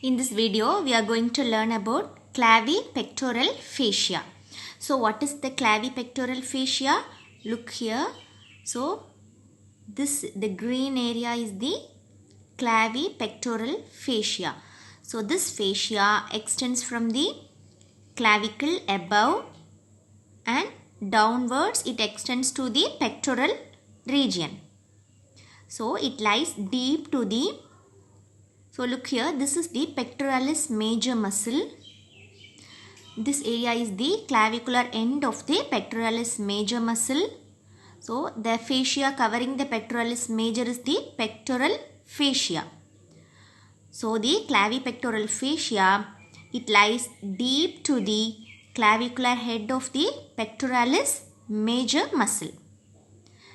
In this video, we are going to learn about clavipectoral fascia. So, what is the clavipectoral fascia? Look here. So, the green area is the clavipectoral fascia. So, this fascia extends from the clavicle above and downwards it extends to the pectoral region. So, it lies deep to the So look here, this is the pectoralis major muscle. This area is the clavicular end of the pectoralis major muscle. So the fascia covering the pectoralis major is the pectoral fascia. So the clavipectoral fascia, it lies deep to the clavicular head of the pectoralis major muscle.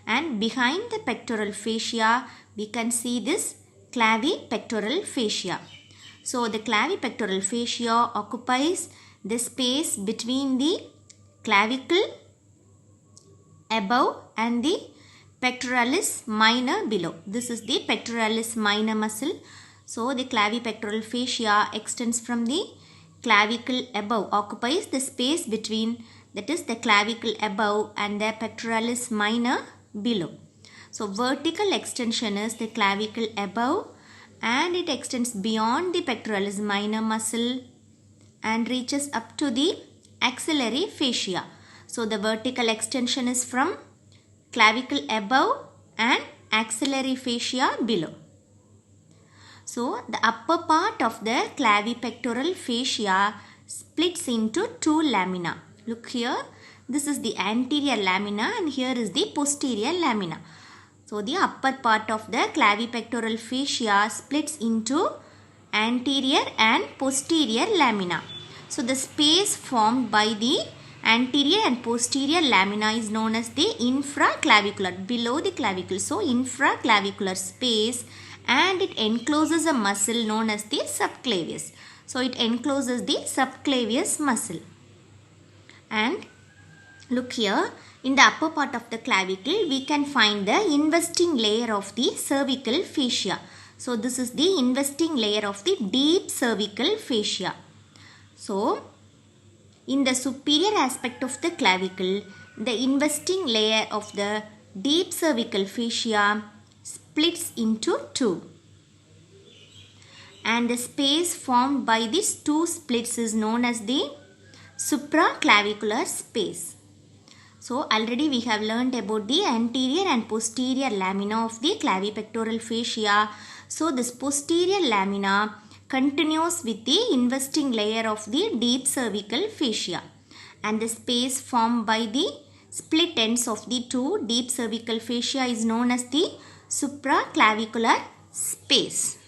And behind the pectoral fascia, we can see this clavipectoral fascia. So the clavipectoral fascia occupies the space between the clavicle above and the pectoralis minor below. This is the pectoralis minor muscle. So the clavipectoral fascia extends from the clavicle above, occupies the space between, that is the clavicle above and the pectoralis minor below. So vertical extension is the clavicle above and it extends beyond the pectoralis minor muscle and reaches up to the axillary fascia. So the vertical extension is from clavicle above and axillary fascia below. So the upper part of the clavipectoral fascia splits into two lamina. Look here, this is the anterior lamina and here is the posterior lamina. So the upper part of the clavipectoral fascia splits into anterior and posterior lamina. So the space formed by the anterior and posterior lamina is known as the infraclavicular, below the clavicle. So infraclavicular space, and it encloses a muscle known as the subclavius. So it encloses the subclavius muscle. And look here, in the upper part of the clavicle, we can find the investing layer of the cervical fascia. So this is the investing layer of the deep cervical fascia. So in the superior aspect of the clavicle, the investing layer of the deep cervical fascia splits into two. And the space formed by these two splits is known as the supraclavicular space. So already we have learned about the anterior and posterior lamina of the clavipectoral fascia. So this posterior lamina continues with the investing layer of the deep cervical fascia. And the space formed by the split ends of the two deep cervical fascia is known as the supraclavicular space.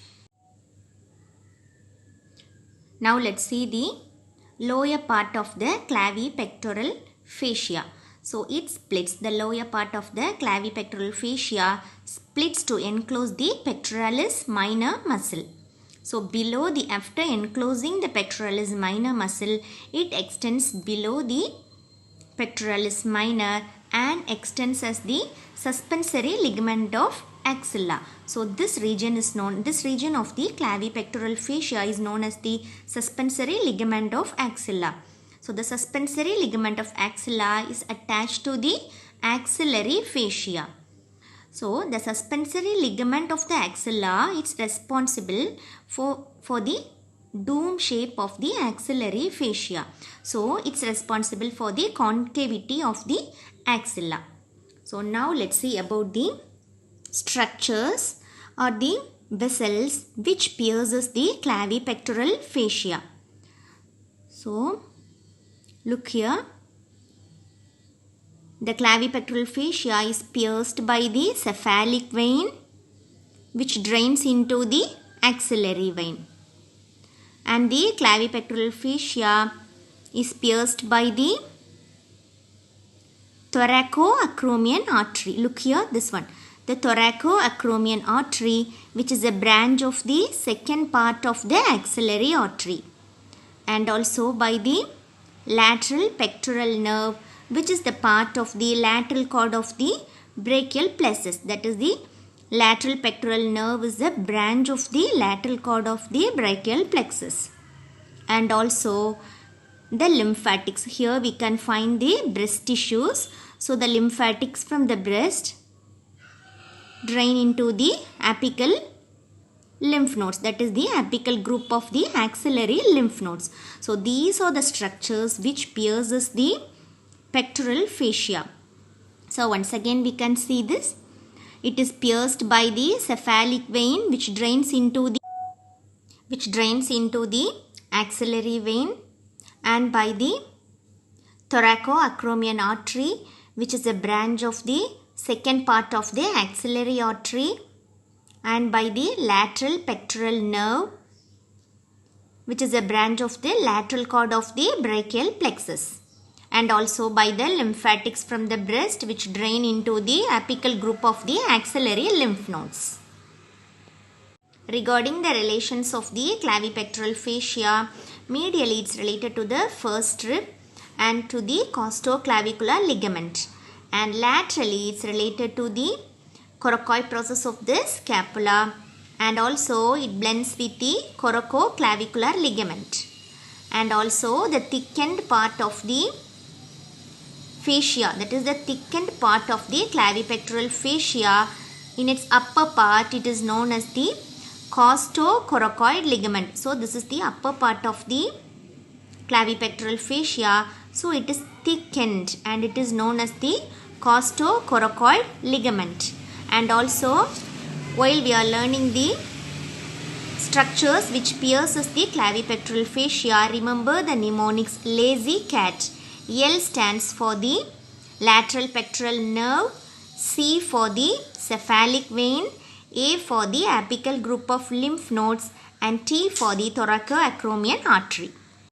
Now let's see the lower part of the clavipectoral fascia. So it splits, the lower part of the clavipectoral fascia splits to enclose the pectoralis minor muscle. So below the, after enclosing the pectoralis minor muscle, it extends below the pectoralis minor and extends as the suspensory ligament of axilla. So this region is known, this region of the clavipectoral fascia is known as the suspensory ligament of axilla. So the suspensory ligament of axilla is attached to the axillary fascia. So the suspensory ligament of the axilla is responsible for the dome shape of the axillary fascia. So it's responsible for the concavity of the axilla. So now let's see about the structures or the vessels which pierces the clavipectoral fascia. So look here, the clavipectoral fascia is pierced by the cephalic vein which drains into the axillary vein. And the clavipectoral fascia is pierced by the thoracoacromion artery. Look here, this one. The thoracoacromion artery, which is a branch of the second part of the axillary artery. And also by the lateral pectoral nerve, which is the part of the lateral cord of the brachial plexus. That is the lateral pectoral nerve is a branch of the lateral cord of the brachial plexus. And also the lymphatics. Here we can find the breast tissues. So the lymphatics from the breast drain into the apical lymph nodes. That is the apical group of the axillary lymph nodes. So these are the structures which pierces the pectoral fascia. So once again we can see this. It is pierced by the cephalic vein which drains into the axillary vein, and by the thoracoacromion artery, which is a branch of the second part of the axillary artery, and by the lateral pectoral nerve, which is a branch of the lateral cord of the brachial plexus, and also by the lymphatics from the breast which drain into the apical group of the axillary lymph nodes. Regarding the relations of the clavipectoral fascia, medially it's related to the first rib and to the costoclavicular ligament, and laterally it's related to the coracoid process of the scapula, and also it blends with the coracoclavicular ligament, and also the thickened part of the fascia, that is the thickened part of the clavipectoral fascia. In its upper part it is known as the costocoracoid ligament. So this is the upper part of the clavipectoral fascia. So it is thickened and it is known as the costocoracoid ligament. And also while we are learning the structures which pierces the clavipectoral fascia, remember the mnemonics lazy cat. L stands for the lateral pectoral nerve, C for the cephalic vein, A for the apical group of lymph nodes, and T for the thoracoacromion artery.